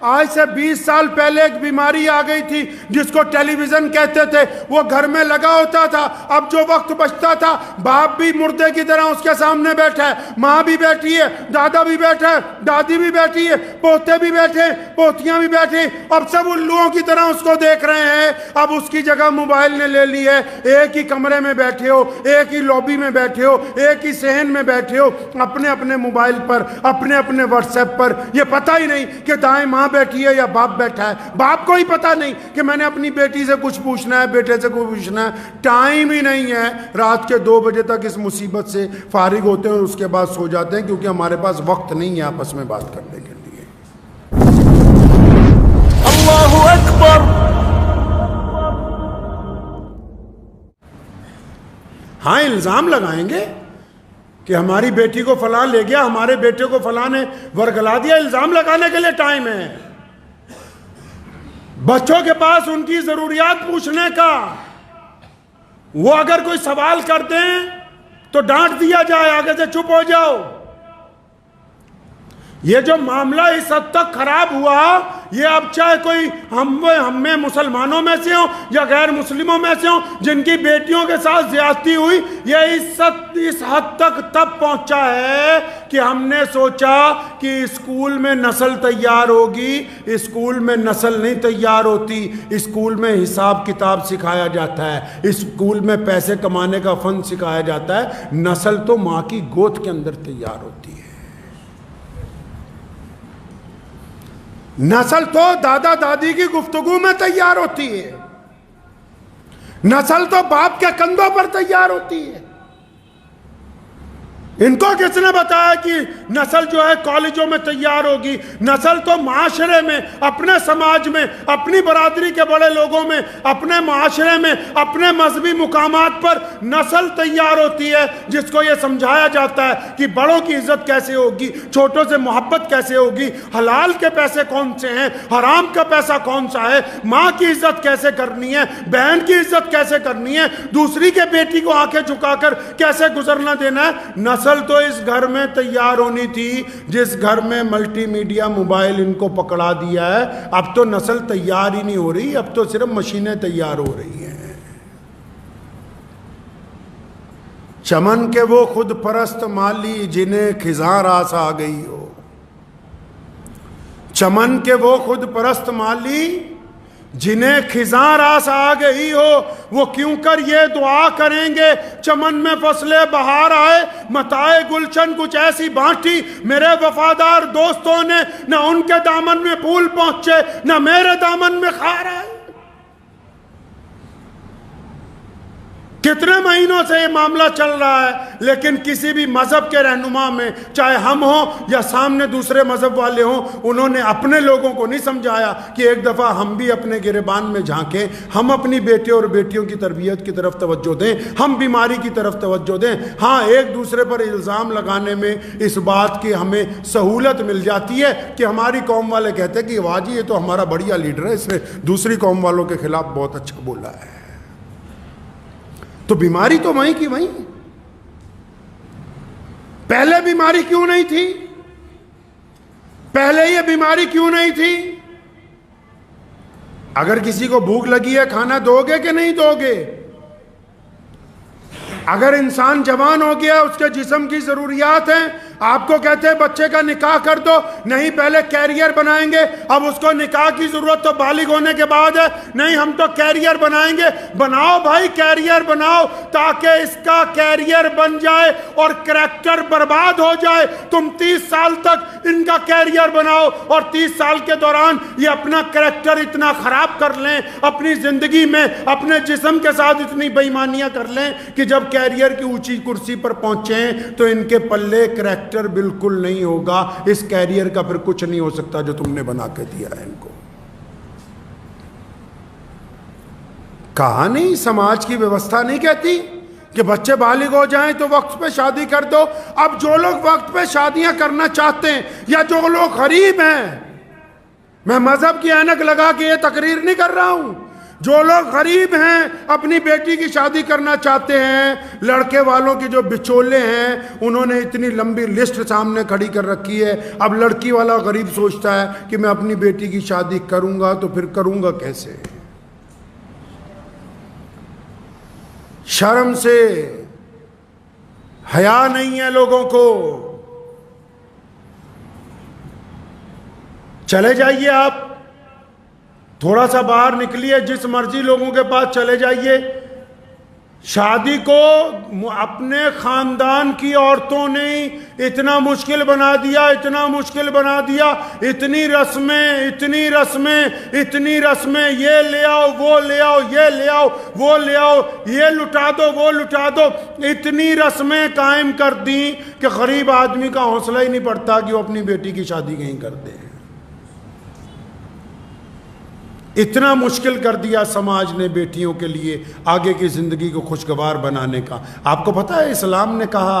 آج سے 20 سال پہلے ایک بیماری آ گئی تھی جس کو ٹیلی ویژن کہتے تھے، وہ گھر میں لگا ہوتا تھا، اب جو وقت بچتا تھا باپ بھی مردے کی طرح اس کے سامنے بیٹھا ہے، ماں بھی بیٹھی ہے، دادا بھی بیٹھا ہے، دادی بھی بیٹھی ہے، پوتے بھی بیٹھے، پوتیاں بھی بیٹھے، اب سب الوؤں کی طرح اس کو دیکھ رہے ہیں۔ اب اس کی جگہ موبائل نے لے لی ہے، ایک ہی کمرے میں بیٹھے ہو، ایک ہی لابی میں بیٹھے ہو، ایک ہی صحن میں بیٹھے ہو، اپنے اپنے موبائل پر، اپنے اپنے واٹس ایپ پر، یہ پتہ ہی نہیں کہ دائیں ماں بیٹھی ہے یا باپ بیٹھا ہے، باپ کو ہی پتہ نہیں کہ میں نے اپنی بیٹی سے کچھ پوچھنا ہے، بیٹے سے کچھ پوچھنا ہے، ٹائم ہی نہیں ہے۔ رات کے 2 بجے تک اس مصیبت سے فارغ ہوتے ہیں اور اس کے بعد سو جاتے ہیں، کیونکہ ہمارے پاس وقت نہیں ہے آپس میں بات کرنے کے لیے۔ اللہ اکبر۔ ہاں الزام لگائیں گے کہ ہماری بیٹی کو فلاں لے گیا، ہمارے بیٹے کو فلاں نے ورگلا دیا، الزام لگانے کے لیے ٹائم ہے۔ بچوں کے پاس ان کی ضروریات پوچھنے کا، وہ اگر کوئی سوال کرتے ہیں تو ڈانٹ دیا جائے، آگے سے چپ ہو جاؤ۔ یہ جو معاملہ اس حد تک خراب ہوا، یہ اب چاہے کوئی ہم میں مسلمانوں میں سے ہوں یا غیر مسلموں میں سے ہوں جن کی بیٹیوں کے ساتھ زیادتی ہوئی، یہ اس حد تک تب پہنچا ہے کہ ہم نے سوچا کہ اسکول میں نسل تیار ہوگی۔ اسکول میں نسل نہیں تیار ہوتی، اسکول میں حساب کتاب سکھایا جاتا ہے، اسکول میں پیسے کمانے کا فن سکھایا جاتا ہے، نسل تو ماں کی گود کے اندر تیار ہوتی ہے۔ نسل تو دادا دادی کی گفتگو میں تیار ہوتی ہے، نسل تو باپ کے کندھوں پر تیار ہوتی ہے۔ ان کو کس نے بتایا کہ نسل جو ہے کالجوں میں تیار ہوگی؟ نسل تو معاشرے میں، اپنے سماج میں، اپنی برادری کے بڑے لوگوں میں، اپنے معاشرے میں، اپنے مذہبی مقامات پر نسل تیار ہوتی ہے، جس کو یہ سمجھایا جاتا ہے کہ بڑوں کی عزت کیسے ہوگی، چھوٹوں سے محبت کیسے ہوگی، حلال کے پیسے کون سے ہیں، حرام کا پیسہ کون سا ہے، ماں کی عزت کیسے کرنی ہے، بہن کی عزت کیسے کرنی ہے، دوسری کے بیٹی کو آنکھیں جھکا کر کیسے گزرنا دینا ہے۔ نسل تو اس گھر میں تیار ہونی تھی جس گھر میں ملٹی میڈیا موبائل ان کو پکڑا دیا ہے۔ اب تو نسل تیار ہی نہیں ہو رہی، اب تو صرف مشینیں تیار ہو رہی ہیں۔ چمن کے وہ خود پرست مالی جنہیں خزاں راس آ گئی ہو، چمن کے وہ خود پرست مالی جنہیں خزاں راس آ گئی ہو، وہ کیوں کر یہ دعا کریں گے چمن میں فصل بہار آئے، متائے گلشن کچھ ایسی بانٹی میرے وفادار دوستوں نے، نہ ان کے دامن میں پھول پہنچے نہ میرے دامن میں خار آئے۔ کتنے مہینوں سے یہ معاملہ چل رہا ہے، لیکن کسی بھی مذہب کے رہنما میں، چاہے ہم ہوں یا سامنے دوسرے مذہب والے ہوں، انہوں نے اپنے لوگوں کو نہیں سمجھایا کہ ایک دفعہ ہم بھی اپنے گریبان میں جھانکیں، ہم اپنی بیٹے اور بیٹیوں کی تربیت کی طرف توجہ دیں، ہم بیماری کی طرف توجہ دیں۔ ہاں ایک دوسرے پر الزام لگانے میں اس بات کی ہمیں سہولت مل جاتی ہے کہ ہماری قوم والے کہتے ہیں کہ واہ جی یہ تو ہمارا بڑھیا لیڈر ہے، اس نے دوسری قوم والوں کے خلاف بہت اچھا بولا ہے۔ تو بیماری تو وہیں کی وہیں، پہلے بیماری کیوں نہیں تھی؟ پہلے یہ بیماری کیوں نہیں تھی؟ اگر کسی کو بھوک لگی ہے کھانا دو گے کہ نہیں دو گے؟ اگر انسان جوان ہو گیا، اس کے جسم کی ضروریات ہیں، آپ کو کہتے ہیں بچے کا نکاح کر دو، نہیں پہلے کیریئر بنائیں گے، اب اس کو نکاح کی ضرورت تو بالغ ہونے کے بعد ہے، نہیں ہم تو کیریئر بنائیں گے۔ بناؤ بھائی کیریئر بناؤ، تاکہ اس کا کیریئر بن جائے اور کریکٹر برباد ہو جائے۔ تم 30 سال تک ان کا کیریئر بناؤ اور 30 سال کے دوران یہ اپنا کریکٹر اتنا خراب کر لیں، اپنی زندگی میں اپنے جسم کے ساتھ اتنی بے ایمانیاں کر لیں کہ جب کیریئر کی اونچی کرسی پر پہنچیں تو ان کے پلے کریکٹر بالکل نہیں ہوگا۔ اس کیریئر کا پھر کچھ نہیں ہو سکتا جو تم نے بنا کے دیا ہے ان کو۔ کہا نہیں، سماج کی ویوستھا نہیں کہتی کہ بچے بالغ ہو جائیں تو وقت پہ شادی کر دو۔ اب جو لوگ وقت پہ شادیاں کرنا چاہتے ہیں یا جو لوگ غریب ہیں، میں مذہب کی اینک لگا کے یہ تقریر نہیں کر رہا ہوں، جو لوگ غریب ہیں اپنی بیٹی کی شادی کرنا چاہتے ہیں، لڑکے والوں کے جو بچولے ہیں انہوں نے اتنی لمبی لسٹ سامنے کھڑی کر رکھی ہے. اب لڑکی والا غریب سوچتا ہے کہ میں اپنی بیٹی کی شادی کروں گا تو پھر کروں گا کیسے؟ شرم سے حیا نہیں ہے لوگوں کو. چلے جائیے آپ تھوڑا سا باہر نکلیے، جس مرضی لوگوں کے پاس چلے جائیے، شادی کو اپنے خاندان کی عورتوں نے اتنا مشکل بنا دیا، اتنا مشکل بنا دیا. اتنی رسمیں، یہ لے آؤ وہ لے آؤ، یہ لے آؤ وہ لے آؤ، یہ لٹا دو وہ لٹا دو. اتنی رسمیں قائم کر دیں کہ غریب آدمی کا حوصلہ ہی نہیں پڑتا کہ وہ اپنی بیٹی کی شادی کہیں کر دے. اتنا مشکل کر دیا سماج نے بیٹیوں کے لیے آگے کی زندگی کو خوشگوار بنانے کا. آپ کو پتہ ہے اسلام نے کہا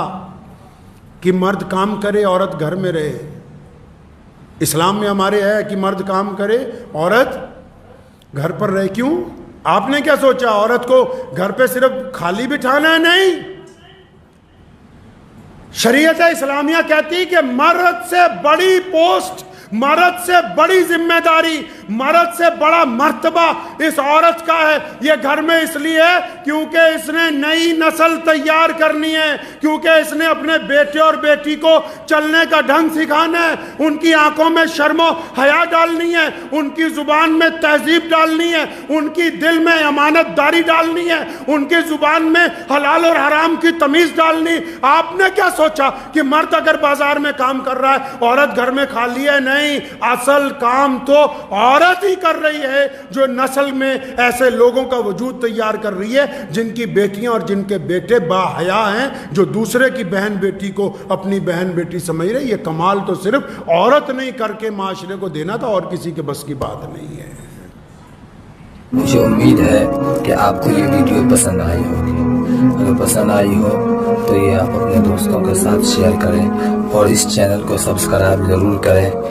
کہ مرد کام کرے عورت گھر میں رہے. اسلام میں ہمارے ہے کہ مرد کام کرے عورت گھر پر رہے. کیوں؟ آپ نے کیا سوچا عورت کو گھر پہ صرف خالی بٹھانا ہے؟ نہیں، شریعت اسلامیہ کہتی کہ مرد سے بڑی پوسٹ، مرد سے بڑی ذمہ داری، مرد سے بڑا مرتبہ اس عورت کا ہے. یہ گھر میں اس لیے ہے کیونکہ اس نے نئی نسل تیار کرنی ہے، کیونکہ اس نے اپنے بیٹے اور بیٹی کو چلنے کا ڈھنگ سکھانا ہے، ان کی آنکھوں میں شرم و حیا ڈالنی ہے، ان کی زبان میں تہذیب ڈالنی ہے، ان کی دل میں امانت داری ڈالنی ہے، ان کی زبان میں حلال اور حرام کی تمیز ڈالنی. آپ نے کیا سوچا کہ مرد اگر بازار میں کام کر رہا ہے عورت گھر میں خالی ہے؟ نہیں، اصل کام تو عورت ہی کر رہی ہے، جو نسل میں ایسے لوگوں کا وجود تیار کر رہی ہے جن کی بیٹیاں اور جن کے بیٹے با حیا ہیں، جو دوسرے کی بہن بیٹی کو اپنی بہن بیٹی سمجھ رہے. یہ کمال تو صرف عورت نہیں کر کے معاشرے کو دینا تھا، اور کسی کے بس کی بات نہیں ہے. مجھے امید ہے کہ آپ کو یہ ویڈیو پسند آئی ہوگی. اگر پسند آئی ہو تو یہ آپ اپنے دوستوں کے ساتھ شیئر کریں اور اس چینل کو سبسکرائب ضرور کریں.